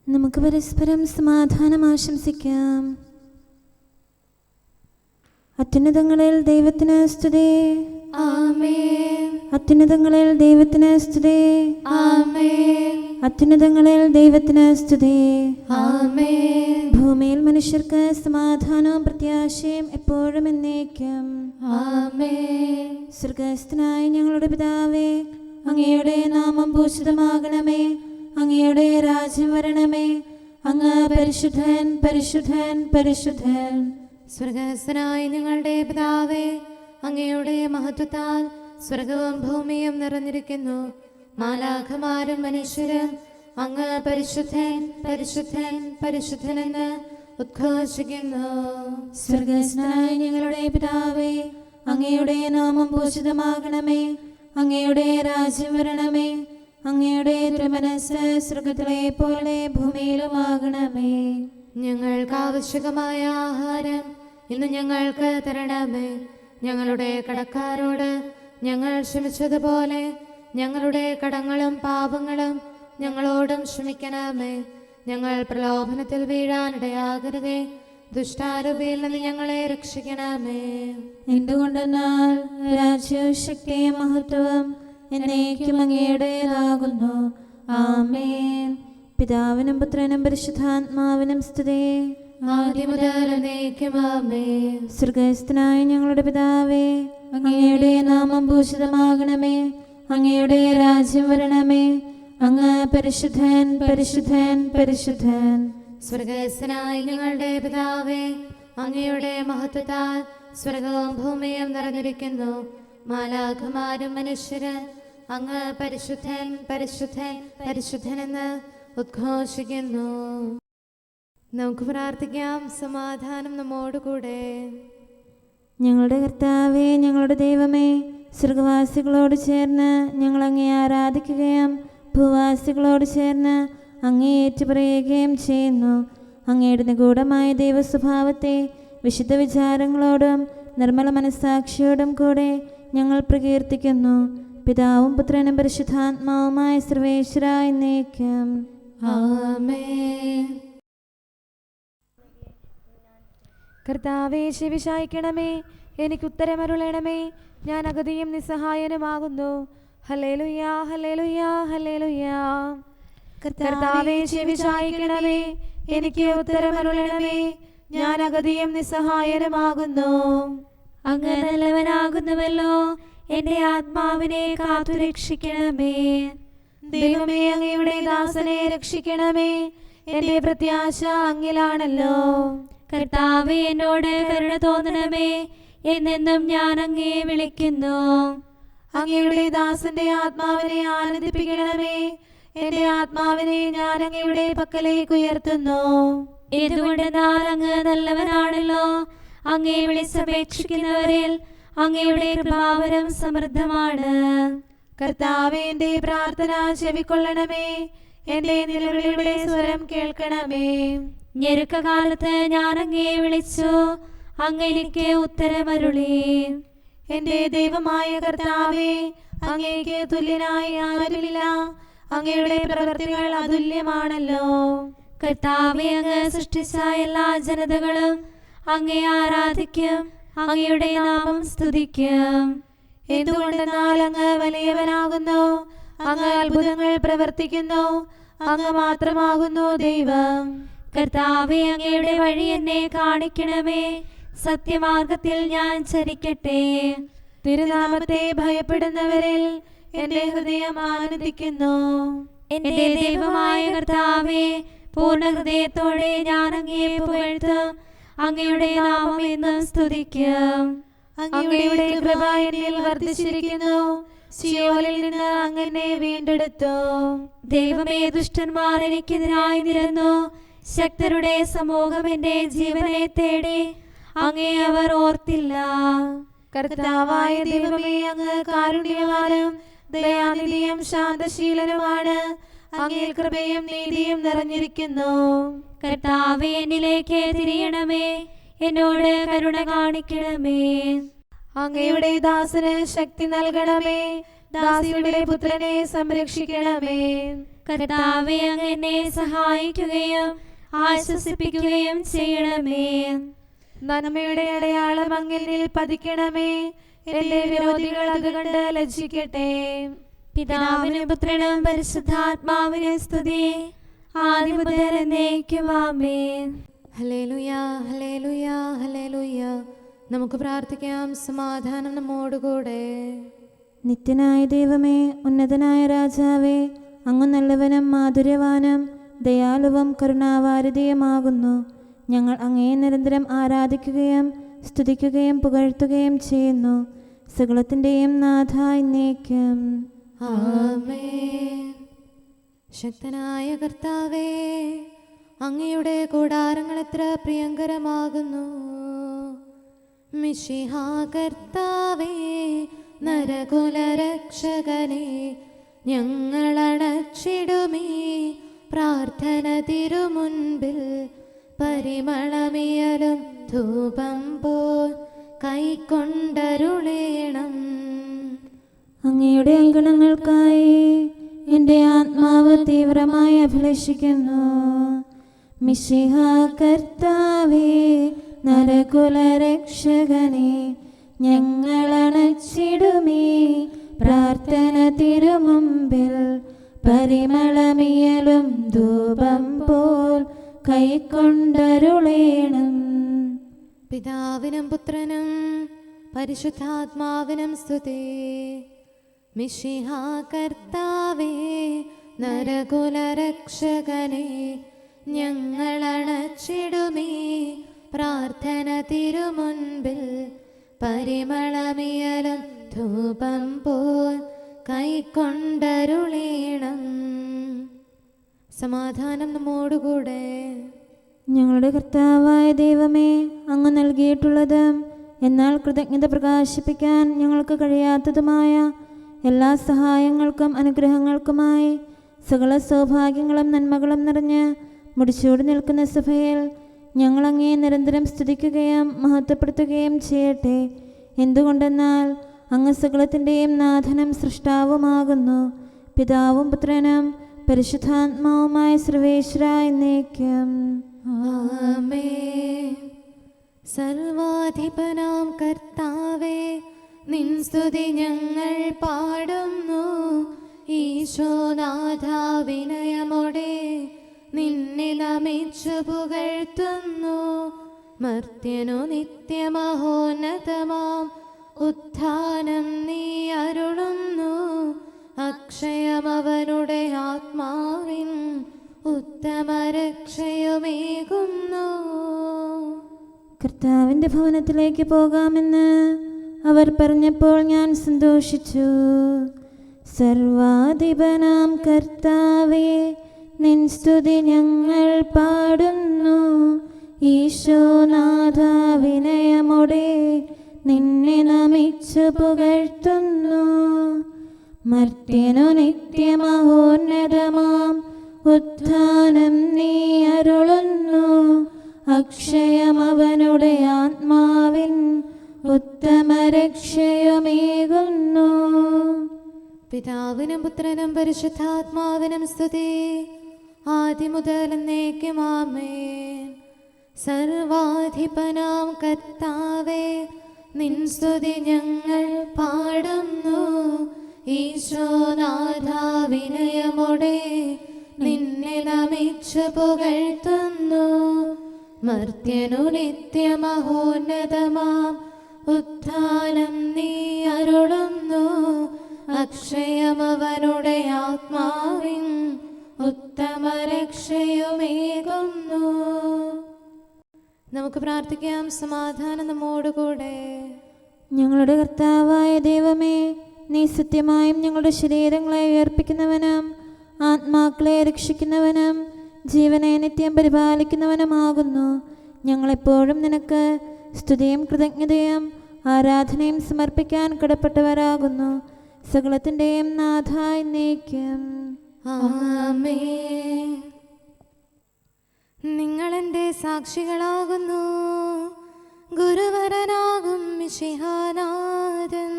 നമുക്ക് പരസ്പരം സമാധാനം ആശംസിക്കാം. അത്യുന്നതങ്ങളിൽ ദൈവത്തിന് സ്തുതി. ആമേൻ. അത്യുന്നതങ്ങളിൽ ദൈവത്തിന് സ്തുതി. ആമേൻ. അത്യുന്നതങ്ങളിൽ ദൈവത്തിന് സ്തുതി. ആമേൻ. ഭൂമിയിൽ മനുഷ്യർക്ക് സമാധാനവും പ്രത്യാശയും എപ്പോഴും എന്നേക്കും. ആമേൻ. സ്വർഗ്ഗസ്ഥനായ ഞങ്ങളുടെ പിതാവേ, അങ്ങയുടെ നാമം പൂജിതമാകണമേ. അങ്ങയുടെ രാജ്യം വരണമേ. അങ്ങ് പരിശുദ്ധൻ, പരിശുദ്ധൻ, പരിശുദ്ധൻ. സ്വർഗ്ഗസ്ഥനായ ഞങ്ങളുടെ പിതാവേ, അങ്ങയുടെ മഹത്വത്താൽ സ്വർഗവും ഭൂമിയും നിറഞ്ഞിരിക്കുന്നു. മാലാഖമാരും മനുഷ്യരും അങ്ങ് പരിശുദ്ധൻ, പരിശുദ്ധൻ, പരിശുദ്ധനെന്ന് ഉദ്ഘോഷിക്കുന്നു. സ്വർഗ്ഗസ്ഥനായ ഞങ്ങളുടെ പിതാവേ, അങ്ങയുടെ നാമം പൂജിതമാകണമേ. അങ്ങയുടെ രാജ്യം വരണമേ. അങ്ങയുടെ തിരുമനസ്സ് സ്വർഗ്ഗത്തിലെ പോലെ ഭൂമിയിലുമാകണമേ. ഞങ്ങൾക്ക് ആവശ്യമായ ആഹാരം ഇന്ന് ഞങ്ങൾക്ക് തരണമേ. ഞങ്ങളുടെ കടക്കാരോട് ഞങ്ങൾ ക്ഷമിച്ചതുപോലെ ഞങ്ങളുടെ കടങ്ങളും പാപങ്ങളും ഞങ്ങളോടും ക്ഷമിക്കണമേ. ഞങ്ങൾ പ്രലോഭനത്തിൽ വീഴാനിടയാകരുതേ. ദുഷ്ടാരൂപിയിൽ നിന്ന് ഞങ്ങളെ രക്ഷിക്കണമേ. എന്തുകൊണ്ടെന്നാൽ രാജ്യവും ശക്തിയും മഹത്വവും എന്നേക്കും അങ്ങയുടേതാകുന്നു. ആമേൻ. പിതാവിനും പുത്രനും പരിശുദ്ധാത്മാവിനും സ്തുതി. ആദ്യം മുതൽ എന്നേക്കും ആമേൻ. സ്വർഗ്ഗസ്ഥനായ ഞങ്ങളുടെ പിതാവേ, അങ്ങയുടെ നാമം പൂജിതമാകണമേ. അങ്ങയുടെ രാജ്യം വരണമേ. അങ്ങ് പരിശുദ്ധൻ, പരിശുദ്ധൻ, പരിശുദ്ധൻ. സ്വർഗ്ഗസ്ഥനായ ഞങ്ങളുടെ പിതാവേ, അങ്ങയുടെ മഹത്വത്താൽ സ്വർഗവും ഭൂമിയും നിറഞ്ഞിരിക്കുന്നു. മാലാഖമാരും മനുഷ്യരും അങ്ങ് പരിശുദ്ധൻ, പരിശുദ്ധൻ, പരിശുദ്ധനെന്ന് ഉദ്ഘോഷിക്കുന്നു. നമുക്ക് പ്രാർത്ഥിക്കാം. സമാധാനം നമ്മോടുകൂടെ. ഞങ്ങളുടെ കർത്താവേ, ഞങ്ങളുടെ ദൈവമേ, സ്വർഗവാസികളോട് ചേർന്ന് ഞങ്ങൾ അങ്ങേ ആരാധിക്കുകയും ഭൂവാസികളോട് ചേർന്ന് അങ്ങേ ഏറ്റുപറയുകയും ചെയ്യുന്നു. അങ്ങയുടെ നിഗൂഢമായ ദൈവസ്വഭാവത്തെ വിശുദ്ധ വിചാരങ്ങളോടും നിർമ്മല മനസ്സാക്ഷിയോടും കൂടെ ഞങ്ങൾ പ്രകീർത്തിക്കുന്നു. പിതാവും പുത്രനും പരിശുദ്ധാത്മാവുമായ സർവേശ്വര എന്നേക്കും. ആമേൻ. കർത്താവേ, ചെവിചായ്ക്കണമേ, എനിക്ക് ഉത്തരമരുളണമേ. ഞാൻ അഗതിയും നിസ്സഹായനുമാകുന്നു. ഹല്ലേലൂയാ, ഹല്ലേലൂയാ, ഹല്ലേലൂയാ. കർത്താവേ, ചെവിചായ്ക്കണമേ, എനിക്ക് ഉത്തരമരുളണമേ. ഞാൻ അഗതിയും നിസ്സഹായനുമാകുന്നു. അങ്ങ് നല്ലവനാകുന്നുവല്ലോ. എൻ്റെ ആത്മാവിനെ കാത്തുരക്ഷിക്കണമേ. ദൈവമേ, അങ്ങയുടെ ദാസനെ രക്ഷിക്കണമേ. എൻ്റെ പ്രത്യാശ അങ്ങിലാണല്ലോ. കർത്താവേ, എന്നോട് കരുണ തോന്നണമേ. എന്നെന്നും ഞാൻ അങ്ങേ വിളിക്കുന്നു. അങ്ങയുടെ ദാസന്റെ ആത്മാവിനെ ആനന്ദിപ്പിക്കണമേ. എൻ്റെ ആത്മാവിനെ ഞാൻ അങ്ങയുടെ പക്കലേക്ക് ഉയർത്തുന്നു. എന്തുകൊണ്ടെന്നാൽ അങ്ങ് നല്ലവനാണല്ലോ. അങ്ങേ വിളിച്ചപേക്ഷിക്കുന്നവരിൽ അങ്ങയുടെ കൃപാവരം സമൃദ്ധമാണ്. കർത്താവേ, എൻ്റെ പ്രാർത്ഥന ചെവിക്കൊള്ളണമേ. എൻ്റെ നിലവിളിയുടെ സ്വരം കേൾക്കണമേ. ഞെരുക്കകാലത്ത് ഞാൻ അങ്ങേ വിളിച്ചു. അങ്ങ് എനിക്ക് ഉത്തരമരുളി. എൻ്റെ ദൈവമായ കർത്താവേ, അങ്ങേക്ക് തുല്യനായി ആരുമില്ല. അങ്ങയുടെ പ്രവൃത്തികൾ അതുല്യമാണല്ലോ. കർത്താവേ, അങ്ങ് സൃഷ്ടിച്ച എല്ലാ ജനതകളും അങ്ങേ ആരാധിക്കും. അങ്ങയുടെ നാമം സ്തുതിക്കും. എന്തുകൊണ്ടെന്നാൽ അങ്ങ് വലിയവനാകുന്നു. അങ്ങ് അത്ഭുതങ്ങൾ പ്രവർത്തിക്കുന്നു. അങ്ങ് മാത്രമാകുന്നു ദൈവം. കർത്താവേ, അങ്ങയുടെ വഴി എന്നെ കാണിക്കണമേ. സത്യമാർഗത്തിൽ ഞാൻ ചരിക്കട്ടെ. തിരുനാമത്തെ ഭയപ്പെടുന്നവരിൽ എൻ്റെ ഹൃദയം ആനന്ദിക്കുന്നു. എന്റെ ദൈവമായ കർത്താവേ, പൂർണ്ണ ഹൃദയത്തോടെ ഞാൻ അങ്ങയെ പുകഴ്ത്തും. അങ്ങയുടെ നാമം എന്നും സ്തുതിക്കും. അങ്ങയുടെ കൃപ എന്നിൽ വർദ്ധിച്ചിരിക്കുന്നു. സിയോനിൽ നിന്ന് അങ്ങനെ വീണ്ടെടുത്തു. ദൈവമേ, ദുഷ്ടന്മാർ എനിക്കെതിരായി നിരന്നു. ശക്തരുടെ സമൂഹം എന്റെ ജീവനെ തേടി. അങ്ങേ അവർ ഓർത്തില്ല. കർത്താവായ ദൈവമേ, അങ്ങ് കാരുണ്യവാനും ദയാനിധിയും ശാന്തശീലനുമാണ്. അങ്ങയിൽ കൃപയും നീതിയും നിറഞ്ഞിരിക്കുന്നു. കർത്താവേ, എന്നിലേക്ക് തിരിയണമേ. എന്നോട് കരുണ കാണിക്കണമേ. അങ്ങയുടെ ദാസന് ശക്തി നൽകണമേ. ദാസിയുടെ പുത്രനെ സംരക്ഷിക്കണമേ. കർത്താവേ, അങ്ങ് എന്നെ സഹായിക്കുകയും ആശ്വസിപ്പിക്കുകയും ചെയ്യണമേ. നന്മയുടെ അടയാളം അങ്ങിൽ പതിക്കണമേ. എന്റെ വിരോധികൾ അത് കണ്ട് ലജ്ജിക്കട്ടെ. പിതാവിനും പുത്രനും പരിശുദ്ധാത്മാവിനും സ്തുതി, ആദ്യം മുതൽ എന്നേക്കും ആമേൻ. ഹല്ലേലൂയാ, ഹല്ലേലൂയാ, ഹല്ലേലൂയാ. നമുക്ക് പ്രാർത്ഥിക്കാം. സമാധാനം നമ്മോടുകൂടെ. നിത്യനായ ദൈവമേ, ഉന്നതനായ രാജാവേ, അങ്ങ് നല്ലവനും മാധുര്യവാനും ദയാലുവും കരുണാവാരിധിയുമാകുന്നു. ഞങ്ങൾ അങ്ങയെ നിരന്തരം ആരാധിക്കുകയും സ്തുതിക്കുകയും പുകഴ്ത്തുകയും ചെയ്യുന്നു. സകലത്തിൻ്റെയും നാഥ എന്നേക്കും ആമേൻ. ശക്തനായ കർത്താവേ, അങ്ങയുടെ കൂടാരങ്ങൾ എത്ര പ്രിയങ്കരമാകുന്നു. മിശിഹാ കർത്താവേ, നരകുലരക്ഷകനെ, ഞങ്ങളണച്ചിടുമീ പ്രാർത്ഥന തിരുമുൻപിൽ. പരിമളമിയലും ധൂപം പോൽ കൈക്കൊണ്ടരുളേണം. അങ്ങയുടെ അങ്കണങ്ങൾക്കായി എൻ്റെ ആത്മാവ് തീവ്രമായി അഭിലഷിക്കുന്നു. മിശിഹാ കർത്താവേ, നരകുലരക്ഷകനെ, ഞങ്ങളണച്ചിടുമീ പ്രാർത്ഥന തിരുമുമ്പിൽ. പരിമളമിയലും ധൂപം പോൽ കൈക്കൊണ്ടരുളേണം. പിതാവിനും പുത്രനും പരിശുദ്ധാത്മാവിനും സ്തുതി. മിശിഹാ കർത്താവേ, നരകുലരക്ഷകനെ, ഞങ്ങളണച്ചിടുമീ പ്രാർത്ഥന തിരുമുൻപിൽ. പരിമളമിയലും ധൂപം പോൽ കൈക്കൊണ്ടരുളേണം. സമാധാനം നമ്മോടുകൂടെ. ഞങ്ങളുടെ കർത്താവായ ദൈവമേ, അങ്ങ് നൽകിയിട്ടുള്ളതും എന്നാൽ കൃതജ്ഞത പ്രകാശിപ്പിക്കാൻ ഞങ്ങൾക്ക് കഴിയാത്തതുമായ എല്ലാ സഹായങ്ങൾക്കും അനുഗ്രഹങ്ങൾക്കുമായി സകല സൗഭാഗ്യങ്ങളും നന്മകളും നിറഞ്ഞ് മുടിച്ചൂടി നിൽക്കുന്ന സഭയിൽ ഞങ്ങൾ അങ്ങേ നിരന്തരം സ്തുതിക്കുകയും മഹത്വപ്പെടുത്തുകയും ചെയ്യട്ടെ. എന്തുകൊണ്ടെന്നാൽ അങ്ങ് സകലത്തിൻ്റെയും നാഥനും സൃഷ്ടാവുമാകുന്നു. പിതാവും പുത്രനും പരിശുദ്ധാത്മാവുമായ സർവേശ്വര എന്നേക്കും ആമേൻ. സർവാധിപനാം കർത്താവേ, നിൻ സ്തുതി ഞങ്ങൾ പാടുന്നു. ഈശോനാഥ, വിനയമോടെ നിന്നെ നമിച്ചു പുകഴ്ത്തുന്നു. മർത്യനു നിത്യമഹോന്നതമാം ഉത്ഥാനം നീ അരുളുന്നു. അക്ഷയമവനുടെ ആത്മാവിൻ ഉത്തമരക്ഷയുമേകുന്നു. കർത്താവിൻ്റെ ഭവനത്തിലേക്ക് പോകാമെന്ന് അവർ പറഞ്ഞപ്പോൾ ഞാൻ സന്തോഷിച്ചു. സർവാധിപനാം കർത്താവേ, നിൻ സ്തുതി ഞങ്ങൾ പാടുന്നു. ഈശോനാഥ, വിനയമോടെ നിന്നെ നമിച്ചു പുകഴ്ത്തുന്നു. മർത്യനു നിത്യമഹോന്നതമാം ഉത്ഥാനം നീ അരുളുന്നു. അക്ഷയമവനുടെ ആത്മാവിൻ ഉത്തമരക്ഷയുമേകുന്നു. പിതാവിനും പുത്രനും പരിശുദ്ധാത്മാവിനും സ്തുതി, ആദ്യം മുതൽ എന്നേക്കും ആമേൻ. സർവാധിപനാം കർത്താവേ, നിൻ സ്തുതി ഞങ്ങൾ പാടുന്നു. ഈശോനാഥ, വിനയമോടെ നിന്നെ നമിച്ചു പുകഴ്ത്തുന്നു. മർത്യനു നിത്യമഹോന്നതമാം ഉത്ഥാനം നീ അരുളുന്നു. അക്ഷയമവനുടെ ആത്മാവിൻ ഉത്തമരക്ഷയുമേകുന്നു. നമുക്ക് പ്രാർത്ഥിക്കാം. സമാധാനം നമ്മോടുകൂടെ. ഞങ്ങളുടെ കർത്താവായ ദൈവമേ, നീ സത്യമായും ഞങ്ങളുടെ ശരീരങ്ങളെ ഉയർപ്പിക്കുന്നവനും ആത്മാക്കളെ രക്ഷിക്കുന്നവനും ജീവനെ നിത്യം പരിപാലിക്കുന്നവനുമാകുന്നു. ഞങ്ങളെപ്പോഴും നിനക്ക് സ്തുതിയും കൃതജ്ഞതയും ആരാധനയും സമർപ്പിക്കാൻ കടപ്പെട്ടവരാകുന്നു. സകലത്തിൻ്റെയും നാഥ എന്നേക്കും ആമേൻ. നിങ്ങളെൻ്റെ സാക്ഷികളാകുന്നു. ഗുരുവരനാകും മിശിഹാനാഥൻ,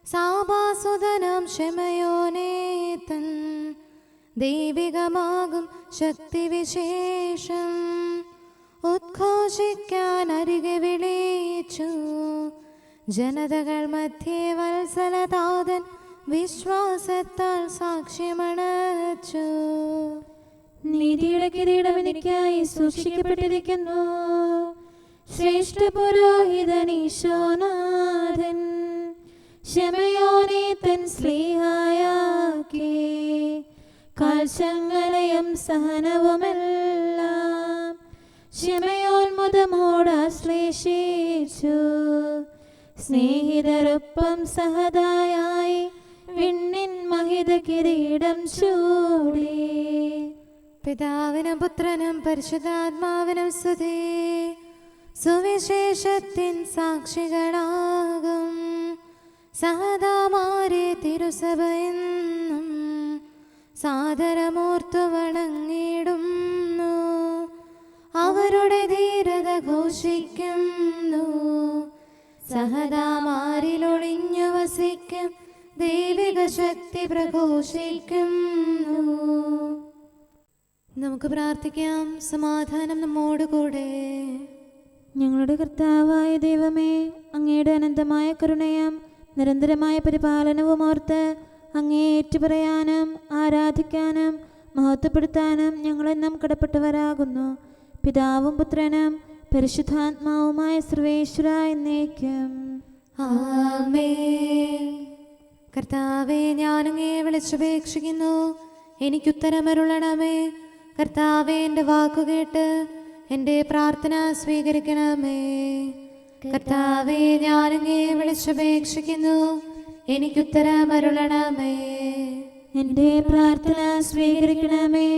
സാബാസുതനാം ശമയോനേതൻ, ദൈവികമാകും ശക്തിവിശേഷം ഉദ്ഘോഷിക്കാൻ അരികെ വിളിച്ചു. ജനതകൾ മധ്യേ വത്സലതാതൻ വിശ്വാസത്താൽ സാക്ഷ്യമണച്ചു. നീതിയുടെ കിരീടം എനിക്കായി സൂക്ഷിക്കപ്പെട്ടിരിക്കുന്നു. ശ്രേഷ്ഠ പുരോഹിതനീശോനാഥൻ ശമയോനെ തൻ സ്ലീഹായാക്കി. കാൽച്ചങ്ങലയും സഹനവുമെല്ലാം ശമയോന്മുതമോടാശ്ലേഷിച്ചു. സ്നേഹിതരൊപ്പം സഹതായായി വിണ്ണിൻ മഹിത കിരീടം ചൂടി. പിതാവിനും പുത്രനും പരിശുദ്ധാത്മാവിനും സ്തുതി. സുവിശേഷത്തിൻ സാക്ഷികളാകും സഹതാമാരെ തിരുസഭയെന്നും സാദരമൂർത്തു വണങ്ങിടുന്നു. അവരുടെ ധീരത ഘോഷിക്കുന്നു. സഹതാമാരിലൊളിഞ്ഞു വസിക്കും ദൈവിക ശക്തി പ്രഘോഷിക്കുന്നു. നമുക്ക് പ്രാർത്ഥിക്കാം. സമാധാനം നമ്മോടുകൂടെ. ഞങ്ങളുടെ കർത്താവായ ദൈവമേ, അങ്ങയുടെ അനന്തമായ കരുണയും നിരന്തരമായ പരിപാലനവും ഓർത്ത് അങ്ങയെ ഏറ്റുപറയാനും ആരാധിക്കാനും മഹത്വപ്പെടുത്താനും ഞങ്ങളെന്നും കടപ്പെട്ടവരാകുന്നു. പിതാവും പുത്രനും പരിശുദ്ധാത്മാവുമായ സർവേശ്വര എന്നേക്കും ആമേൻ. കർത്താവേ, ഞാനങ്ങയെ വിളിച്ചപേക്ഷിക്കുന്നു, എനിക്കുത്തരമരുളണമേ. കർത്താവേ, എൻ്റെ വാക്കുകേട്ട് എൻ്റെ പ്രാർത്ഥന സ്വീകരിക്കണമേ. കർത്താവേ, ഞാനങ്ങയെ വിളിച്ചപേക്ഷിക്കുന്നു, എനിക്കുത്തരമരുളണമേ. എൻ്റെ പ്രാർത്ഥന സ്വീകരിക്കണമേ.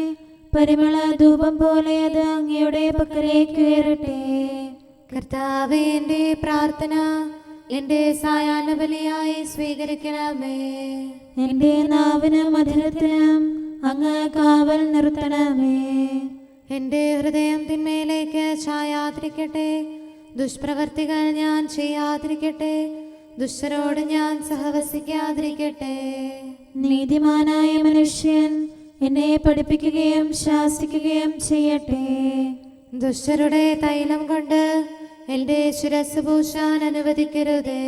പരിമള ധൂപം പോലെ അത് അങ്ങയുടെ പക്കലേക്ക് ഉയരട്ടെ. കർത്താവേ, എൻ്റെ പ്രാർത്ഥന എൻ്റെ സായാഹ്ന ബലിയായി സ്വീകരിക്കണമേ. എൻ്റെ നാവിനും മധുരത്തിനും അങ്ങ് കാവൽ നിർത്തണമേ. എൻ്റെ ഹൃദയം തിന്മയിലേക്ക് ചായാതിരിക്കട്ടെ. ദുഷ്പ്രവർത്തികൾ ഞാൻ ചെയ്യാതിരിക്കട്ടെ. ദുഷ്ടരോട് ഞാൻ സഹവസിക്കാതിരിക്കട്ടെ. നീതിമാനായ മനുഷ്യൻ എന്നെ പഠിപ്പിക്കുകയും ശാസിക്കുകയും ചെയ്യട്ടെ. ദുഷ്ടരുടെ തൈലം കൊണ്ട് എൻ്റെ ശിരസ് പൂശാൻ അനുവദിക്കരുതേ.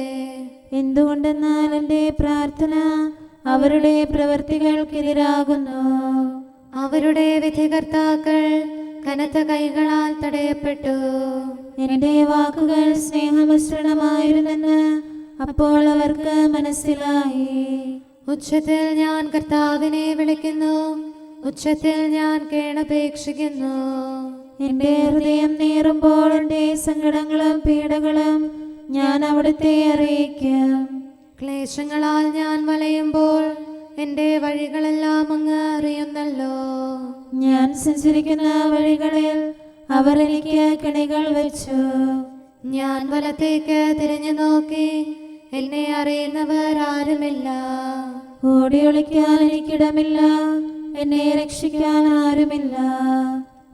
എന്തുകൊണ്ടെന്നാൽ എൻ്റെ പ്രാർത്ഥന അവരുടെ പ്രവൃത്തികൾക്കെതിരാകുന്നു. അവരുടെ വിധികർത്താക്കൾ കനത്ത കൈകളാൽ തടയപ്പെട്ടു. എൻ്റെ വാക്കുകൾ സ്നേഹമിശ്രണമായിരുന്നെന്ന് അപ്പോൾ അവർക്ക് മനസ്സിലായി. ഉച്ചത്തിൽ ഞാൻ കർത്താവിനെ വിളിക്കുന്നു, ഉച്ചത്തിൽ ഞാൻ കേണപേക്ഷിക്കുന്നു. എൻ്റെ ഹൃദയം നീറുമ്പോൾ എൻ്റെ സങ്കടങ്ങളും പീഡകളും ഞാൻ അവിടുത്തെ അറിയിക്കും. ക്ലേശങ്ങളാൽ ഞാൻ വലയുമ്പോൾ എൻ്റെ വഴികളെല്ലാം അങ്ങ് അറിയുന്നല്ലോ. ഞാൻ സഞ്ചരിക്കുന്ന വഴികളിൽ അവർ എനിക്ക് കെണികൾ വെച്ചു. ഞാൻ വലത്തേക്ക് തിരിഞ്ഞു നോക്കി, എന്നെ അറിയുന്നവർ ആരുമില്ല. ഓടി ഒളിക്കാൻ എനിക്കിടമില്ല, എന്നെ രക്ഷിക്കാൻ ആരുമില്ല.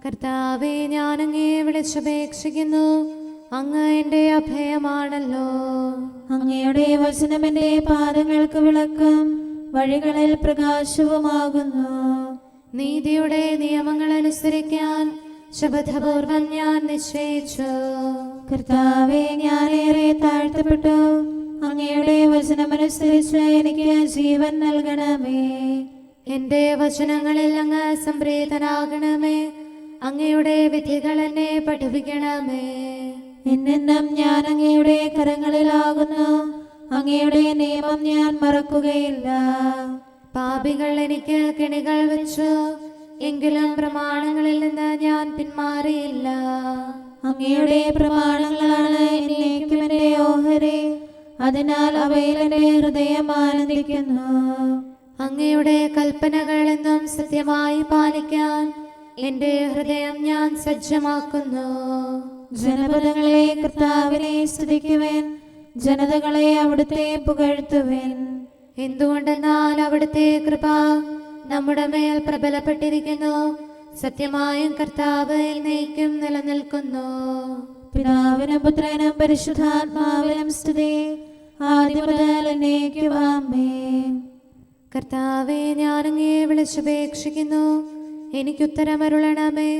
കർത്താവേ, ഞാൻ അങ്ങയെ വിളിച്ചപേക്ഷിക്കുന്നു, അങ്ങ് എൻ്റെ അഭയമാണല്ലോ. അങ്ങയുടെ വചനം എൻ്റെ പാദങ്ങൾക്ക് വിളക്കും വഴികളിൽ പ്രകാശവുമാകുന്നു. നീതിയുടെ നിയമങ്ങൾ അനുസരിക്കാൻ ശപഥപൂർവം ഞാൻ നിശ്ചയിച്ചു. കർത്താവേ, ഞാനേറെ താഴ്ത്തപ്പെട്ടു. അങ്ങയുടെ വചനമനുസരിച്ച് എനിക്ക് ജീവൻ നൽകണമേ. എൻ്റെ വചനങ്ങളിൽ അങ്ങ് സംപ്രീതനാകണമേ. അങ്ങയുടെ വിധികൾ എന്നെ പഠിപ്പിക്കണമേ. എന്നെന്നും ഞാൻ അങ്ങയുടെ കരങ്ങളിലാകുന്നു. അങ്ങയുടെ നിയമം ഞാൻ മറക്കുകയില്ല. പാപികൾ എനിക്ക് കെണികൾ വെച്ചു, എങ്കിലും പ്രമാണങ്ങളിൽ നിന്ന് ഞാൻ പിന്മാറിയില്ല. അങ്ങയുടെ പ്രമാണങ്ങളാണ് എന്നേക്കും എൻ്റെ ഓഹരി. അതിനാൽ അവയിൽ എൻ്റെ ഹൃദയം ആനന്ദിക്കുന്നു. അങ്ങയുടെ കൽപ്പനകൾ എന്നും സത്യമായി പാലിക്കാൻ എൻ്റെ ഹൃദയം ഞാൻ സജ്ജമാക്കുന്നു. ജനപദങ്ങളെ കർത്താവിനെ സ്തുതിക്കുവേൻ, ജനതകളെ അവിടുത്തെ പുകഴ്ത്തുവേൻ. എന്തുകൊണ്ടെന്നാൽ അവിടുത്തെ കൃപ നമ്മുടെ മേൽ പ്രബലപ്പെട്ടിരിക്കുന്നു. സത്യമായും കർത്താവ് എന്നേക്കും നിലനിൽക്കുന്നു. പിതാവിനും പുത്രനും പരിശുദ്ധാത്മാവിനും സ്തുതി, ആദ്യം മുതൽ എന്നേക്കും ആമേൻ. കർത്താവെ, ഞാനങ്ങയെ വിളിച്ചപേക്ഷിക്കുന്നു, എനിക്കുത്തരമരുളണമേ.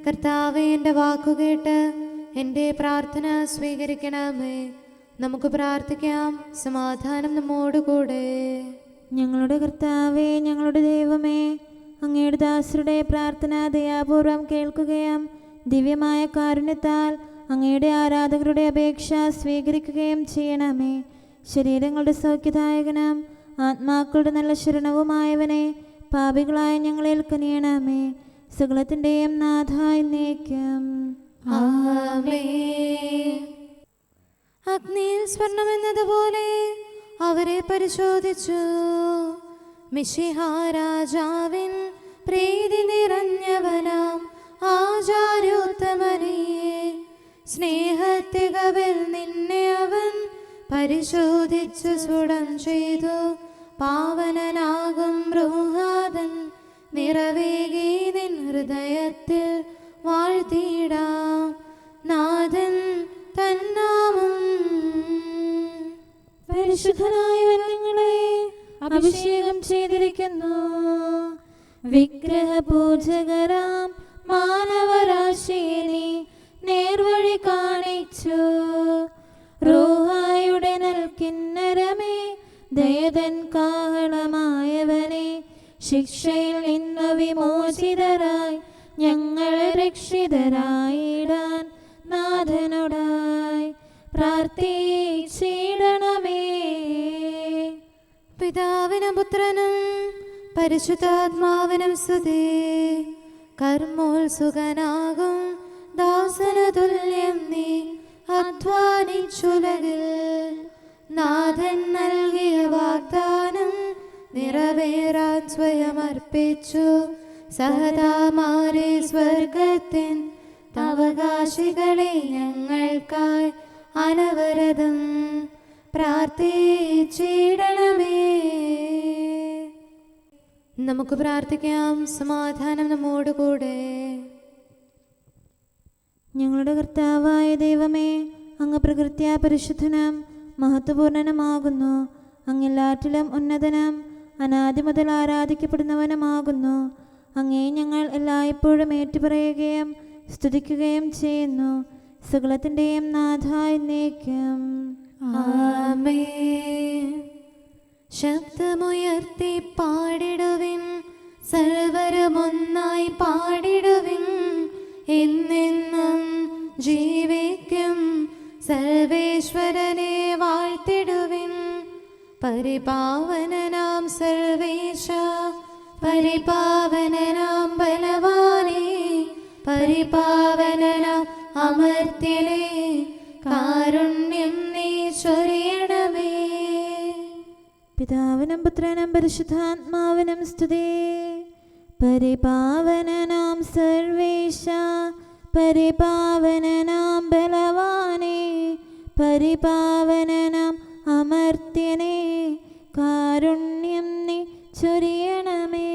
കർത്താവെ, എൻ്റെ വാക്കുകേട്ട് എൻ്റെ പ്രാർത്ഥന സ്വീകരിക്കണമേ. നമുക്ക് പ്രാർത്ഥിക്കാം. സമാധാനം നമ്മോടുകൂടെ. ഞങ്ങളുടെ കർത്താവേ, ഞങ്ങളുടെ ദൈവമേ, അങ്ങയുടെ ദാസരുടെ പ്രാർത്ഥന ദയാപൂർവം കേൾക്കുകയും ദിവ്യമായ കാരുണ്യത്താൽ അങ്ങയുടെ ആരാധകരുടെ അപേക്ഷ സ്വീകരിക്കുകയും ചെയ്യണമേ. ശരീരങ്ങളുടെ സൗഖ്യദായകനും ആത്മാക്കളുടെ നല്ല ശരണവുമായവനെ, പാപികളായ ഞങ്ങളിൽ കനിയണമേ. സകലത്തിൻ്റെയും നാഥായി എന്നേക്കും. ആമേൻ. അഗ്നിയിൽ സ്വർണമെന്നതുപോലെ അവരെ പരിശോധിച്ചു. മിശിഹാ രാജാവിൻ പ്രീതി നിറഞ്ഞവനാം ആചാര്യോത്തമനേ, സ്നേഹത്തികവിൽ നിന്നെ അവൻ പരിശോധിച്ചു സുടം ചെയ്തു. പാവനനാകും റൂഹാദൻ നിറവേകി നിൻ ഹൃദയത്തിൽ വാഴ്ത്തിയിടാം നാഥൻ തന്നാമം. പരിശുദ്ധനായവൻ നിങ്ങളെ അഭിഷേകം ചെയ്തിരിക്കുന്നു. വിഗ്രഹ പൂജകരാം മാനവരാശിയെ നേർവഴി കാണിച്ചു. റൂഹായുടെ നൽകിന്നരമേ, ദയതൻ കാഹളമായവനെ, ശിക്ഷയിൽ നിന്ന് വിമോചിതരായി ഞങ്ങളെ രക്ഷിതരായിടാൻ നാഥനോടായി പ്രാർത്ഥിച്ചിടണമേ. പിതാവിനും പുത്രനും പരിശുദ്ധാത്മാവിനും സ്തുതി. കർമ്മോത്സുകനാകും ദാസന തുല്യം നീ അധ്വാനിച്ചുലകിൽ. നാഥൻ നൽകിയ വാഗ്ദാനം നിറവേറാൻ സ്വയം അർപ്പിച്ചു. സഹതാമാരെ സ്വർഗത്തിൻ അവകാശികളെ ഞങ്ങൾക്കായി അനവരതം പ്രാർത്ഥിച്ചിടണമേ. നമുക്ക് പ്രാർത്ഥിക്കാം. സമാധാനം നമ്മോടുകൂടെ. ഞങ്ങളുടെ കർത്താവായ ദൈവമേ, അങ്ങ് പ്രകൃത്യാ പരിശുദ്ധനും മഹത്വപൂർണനുമാകുന്നു. അങ്ങെല്ലാറ്റിലും ഉന്നതനും അനാദി മുതൽ ആരാധിക്കപ്പെടുന്നവനുമാകുന്നു. അങ്ങേ ഞങ്ങൾ എല്ലായ്പ്പോഴും ഏറ്റുപറയുകയും സ്തുതിക്കുകയും ചെയ്യുന്നു. സകലത്തിൻ്റെയും നാഥായി എന്നേക്കും. ആമേൻ. ശബ്ദമുയർത്തി പാടിടുവിൻ, സർവരുമൊന്നായി പാടിടുവിൻ. എന്നെന്നും ജീവിക്കും സർവേശ്വരനെ വാഴ്ത്തിടുവിൻ. പരിപാവനനാം സർവേശ, പരിപാവനനാം ബലവാനേ, പരിപാവനനാം അമർത്യനേ, കാരുണ്യം നീ ചൊരിയണമേ. പിതാവിനും പുത്രനും പരിശുദ്ധാത്മാവിനും സ്തുതി. പരിപാവനനാം സർവേശ, പരിപാവനനാം ബലവാനേ, പരിപാവനനാം അമർത്യനേ, കാരുണ്യം നീ ചൊരിയണമേ.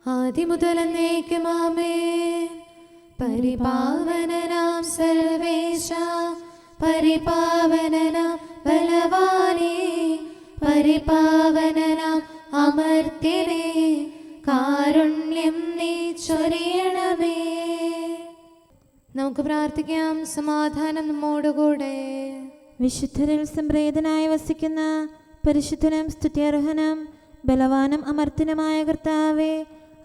ആദിമുതൽ എന്നേക്കും ആമേൻ. പരിപാവനനാം സർവേശ, പരിപാവനനാം ബലവാനേ, പരിപാവനനാം അമർത്യനേ, കാരുണ്യം നീ ചൊരിയണമേ. നമുക്ക് പ്രാർത്ഥിക്കാം. സമാധാനം നമ്മോടുകൂടെ. വിശുദ്ധരിൽ സംപ്രീതനായി വസിക്കുന്ന പരിശുദ്ധനും സ്തുത്യർഹനും ബലവാനും അമർത്യനുമായ കർത്താവേ,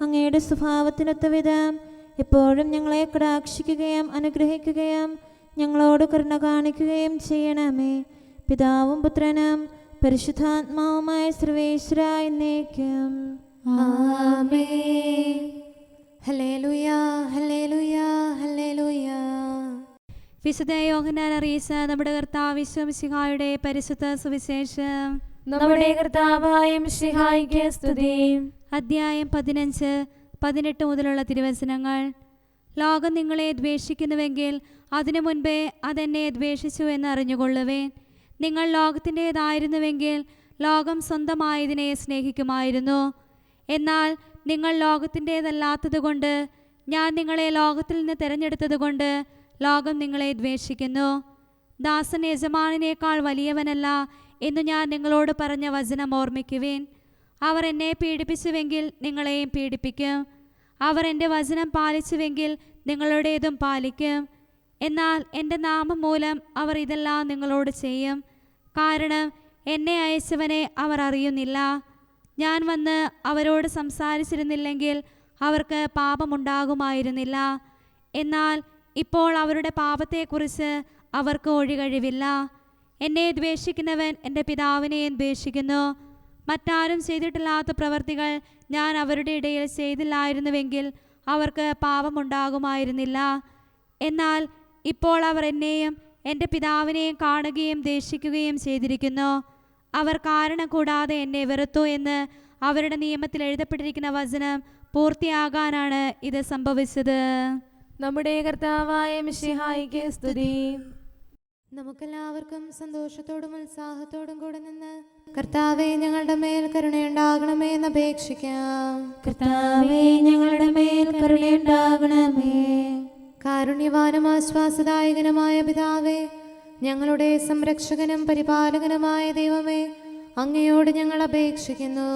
അങ്ങയുടെ സ്വഭാവത്തിനൊത്ത വിധം എപ്പോഴും ഞങ്ങളെ കടാക്ഷിക്കുകയും അനുഗ്രഹിക്കുകയും ഞങ്ങളോട് കരുണ കാണിക്കുകയും ചെയ്യണമേ. പിതാവും പുത്രനും പരിശുദ്ധാത്മാവുമായ സർവേശ്വരാ എന്നേക്കും. ആമേൻ. ഹല്ലേലൂയ, ഹല്ലേലൂയ, ഹല്ലേലൂയ. വിശുദ്ധ യോഹന്നാൻ അറിയിച്ച നമ്മുടെ കർത്താവ് മിശിഹായുടെ പരിശുദ്ധ സുവിശേഷം. നമ്മുടെ കർത്താവായ മിശിഹായ്ക്ക് സ്തുതി. അധ്യായം 15, 18 മുതലുള്ള തിരുവചനങ്ങൾ. ലോകം നിങ്ങളെ ദ്വേഷിക്കുന്നുവെങ്കിൽ അതിനു മുൻപേ അതെന്നെ ദ്വേഷിച്ചു എന്ന് അറിഞ്ഞുകൊള്ളുവേൻ. നിങ്ങൾ ലോകത്തിൻ്റേതായിരുന്നുവെങ്കിൽ ലോകം സ്വന്തമായതിനെ സ്നേഹിക്കുമായിരുന്നു. എന്നാൽ നിങ്ങൾ ലോകത്തിൻ്റേതല്ലാത്തതുകൊണ്ട് ഞാൻ നിങ്ങളെ ലോകത്തിൽ നിന്ന് തിരഞ്ഞെടുത്തതുകൊണ്ട് ലോകം നിങ്ങളെ ദ്വേഷിക്കുന്നു. ദാസൻ യജമാനേക്കാൾ വലിയവനല്ല എന്നു ഞാൻ നിങ്ങളോട് പറഞ്ഞ വചനം ഓർമ്മിക്കുവേൻ. അവർ എന്നെ പീഡിപ്പിച്ചുവെങ്കിൽ നിങ്ങളെയും പീഡിപ്പിക്കും. അവർ എൻ്റെ വചനം പാലിച്ചുവെങ്കിൽ നിങ്ങളുടേതും പാലിക്കും. എന്നാൽ എൻ്റെ നാമം മൂലം അവർ ഇതെല്ലാം നിങ്ങളോട് ചെയ്യും. കാരണം എന്നെ അയച്ചവനെ അവർ അറിയുന്നില്ല. ഞാൻ വന്ന് അവരോട് സംസാരിച്ചിരുന്നില്ലെങ്കിൽ അവർക്ക് പാപമുണ്ടാകുമായിരുന്നില്ല. എന്നാൽ ഇപ്പോൾ അവരുടെ പാപത്തെക്കുറിച്ച് അവർക്ക് ഒഴികഴിവില്ല. എന്നെ ദ്വേഷിക്കുന്നവൻ എൻ്റെ പിതാവിനെയും ദ്വേഷിക്കുന്നു. മറ്റാരും ചെയ്തിട്ടില്ലാത്ത പ്രവർത്തികൾ ഞാൻ അവരുടെ ഇടയിൽ ചെയ്തില്ലായിരുന്നുവെങ്കിൽ അവർക്ക് പാപമുണ്ടാകുമായിരുന്നില്ല. എന്നാൽ ഇപ്പോൾ അവർ എന്നെയും എൻ്റെ പിതാവിനെയും കാണുകയും ദ്വേഷിക്കുകയും ചെയ്തിരിക്കുന്നു. അവർ കാരണം കൂടാതെ എന്നെ വെറുത്തു എന്ന് അവരുടെ നിയമത്തിൽ എഴുതപ്പെട്ടിരിക്കുന്ന വചനം പൂർത്തിയാകാനാണ് ഇത് സംഭവിച്ചത്. നമ്മുടെ കർത്താവായ മിശിഹായിക്ക് സ്തുതി. നമുക്കെല്ലാവർക്കും സന്തോഷത്തോടും ഉത്സാഹത്തോടും കൂടെ നിന്ന് കർത്താവേ ഞങ്ങളുടെ മേൽ കരുണയുണ്ടാകണമേ എന്ന് അപേക്ഷിക്കാം. കർത്താവേ ഞങ്ങളുടെ മേൽ കരുണയുണ്ടാകണമേ. കാരുണ്യവാനും ആശ്വാസദായകനുമായ പിതാവേ, ഞങ്ങളുടെ സംരക്ഷകനും പരിപാലകനുമായ ദൈവമേ, അങ്ങയോട് ഞങ്ങൾ അപേക്ഷിക്കുന്നു.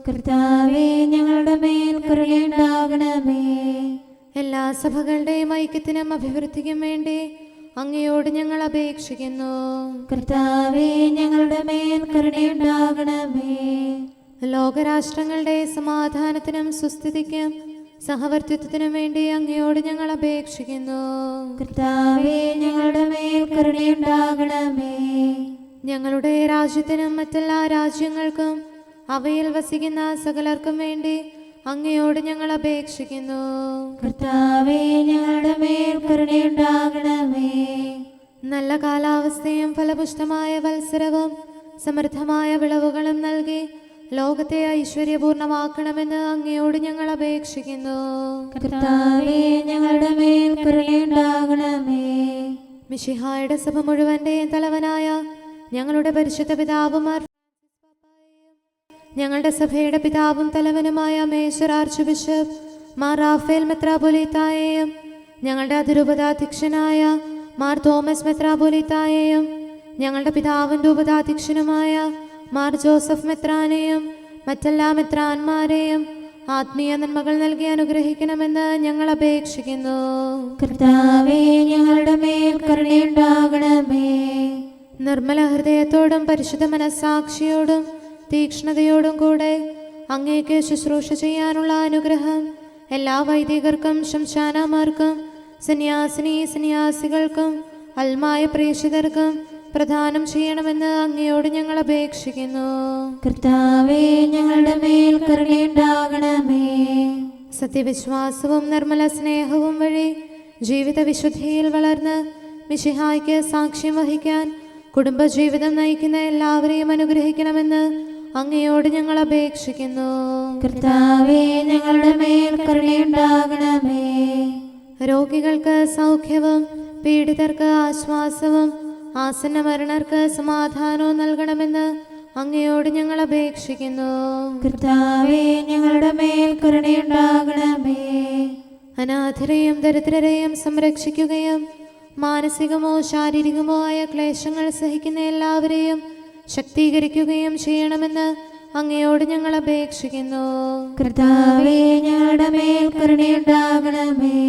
കർത്താവേ ഞങ്ങളുടെ മേൽ കരുണയുണ്ടാകണമേ. എല്ലാ സഭകളുടെയും ഐക്യത്തിനും അഭിവൃദ്ധിക്കും വേണ്ടി അങ്ങയോട് ഞങ്ങൾ അപേക്ഷിക്കുന്നു. കർത്താവേ ഞങ്ങളുടെ മേൽ കരുണയുണ്ടാകണമേ. ലോകരാഷ്ട്രങ്ങളുടെ സമാധാനത്തിനും സുസ്ഥിതിക്കും സഹവർത്തിത്വത്തിനും വേണ്ടി അങ്ങയോട് ഞങ്ങൾ അപേക്ഷിക്കുന്നു. കർത്താവേ ഞങ്ങളുടെ മേൽ കരുണയുണ്ടാകണമേ. ഞങ്ങളുടെ രാജ്യത്തിനും മറ്റെല്ലാ രാജ്യങ്ങൾക്കും അവയിൽ വസിക്കുന്ന സകലർക്കും വേണ്ടി അങ്ങയോട് ഞങ്ങൾ അപേക്ഷിക്കുന്നു. കർത്താവേ ഞങ്ങളുടെ മേൽ കരുണയുണ്ടാകണമേ. നല്ല കാലാവസ്ഥയും ഫലപുഷ്ടമായ വത്സരവും സമൃദ്ധമായ വിളവുകളും നൽകി ലോകത്തെ ഐശ്വര്യപൂർണമാക്കണമെന്ന് അങ്ങയോട് ഞങ്ങൾ അപേക്ഷിക്കുന്നു. കർത്താവേ ഞങ്ങളുടെ മേൽ കരുണയുണ്ടാകണമേ. മിശിഹായുടെ സഭ മുഴുവന്റെയും തലവനായ ഞങ്ങളുടെ പരിശുദ്ധ പിതാവുമാർ, ഞങ്ങളുടെ സഭയുടെ പിതാവും തലവനുമായ major archbishop Mar Raphael മെത്രാപൊലീത്തായെയും ഞങ്ങളുടെ അതിരൂപതാധ്യക്ഷനായ മാർ തോമസ് മെത്രാപൊലീത്തായെയും ഞങ്ങളുടെ പിതാവിൻ്റെ ഉപതാധ്യക്ഷനുമായ മാർ ജോസഫ് മെത്രാനെയും മറ്റെല്ലാ മെത്രാന്മാരെയും ആത്മീയ നന്മകൾ നൽകി അനുഗ്രഹിക്കണമെന്ന് ഞങ്ങൾ അപേക്ഷിക്കുന്നു. കർത്താവേ ഞങ്ങളുടെ മേൽ കരുണയുണ്ടാകണമേ. നിർമ്മല ഹൃദയത്തോടും പരിശുദ്ധ മനസ്സാക്ഷിയോടും തീക്ഷ്ണതയോടും കൂടെ അങ്ങേക്ക് ശുശ്രൂഷ ചെയ്യാനുള്ള അനുഗ്രഹം എല്ലാ വൈദികർക്കും ശംശാനമാർക്കും സന്യാസികൾക്കും അൽമായ പ്രേക്ഷിതർക്കും പ്രദാനം ചെയ്യണമെന്ന് അങ്ങയോട് ഞങ്ങൾ അപേക്ഷിക്കുന്നു. കർത്താവേ ഞങ്ങളുടെ മേൽ കരുണയുണ്ടാകണമേ. സത്യവിശ്വാസവും നിർമ്മല സ്നേഹവും വഴി ജീവിത വിശുദ്ധിയിൽ വളർന്ന് മിശിഹായ്ക്ക് സാക്ഷ്യം വഹിക്കാൻ കുടുംബജീവിതം നയിക്കുന്ന എല്ലാവരെയും അനുഗ്രഹിക്കണമെന്ന് അങ്ങയോട് ഞങ്ങൾ അപേക്ഷിക്കുന്നു. കർത്താവേ ഞങ്ങളുടെ മേൽ കരുണയുണ്ടാകണമേ. രോഗികൾക്ക് സൗഖ്യവും പീഡിതർക്ക് ആശ്വാസവും ആസന്ന മരണർക്ക് സമാധാനവും നൽകണമെന്ന് അങ്ങയോട് ഞങ്ങൾ അപേക്ഷിക്കുന്നു. കർത്താവേ ഞങ്ങളുടെ മേൽ കരുണയുണ്ടാകണമേ. അനാഥരെയും ദരിദ്രരെയും സംരക്ഷിക്കുകയും മാനസികമോ ശാരീരികമോ ആയ ക്ലേശങ്ങൾ സഹിക്കുന്ന എല്ലാവരെയും ശക്തീകരിക്കുകയും ചെയ്യണമെന്ന് അങ്ങയോട് ഞങ്ങൾ അപേക്ഷിക്കുന്നു. കർത്താവേ ഞങ്ങളുടെ മേൽ കരുണയുണ്ടാകണമേ.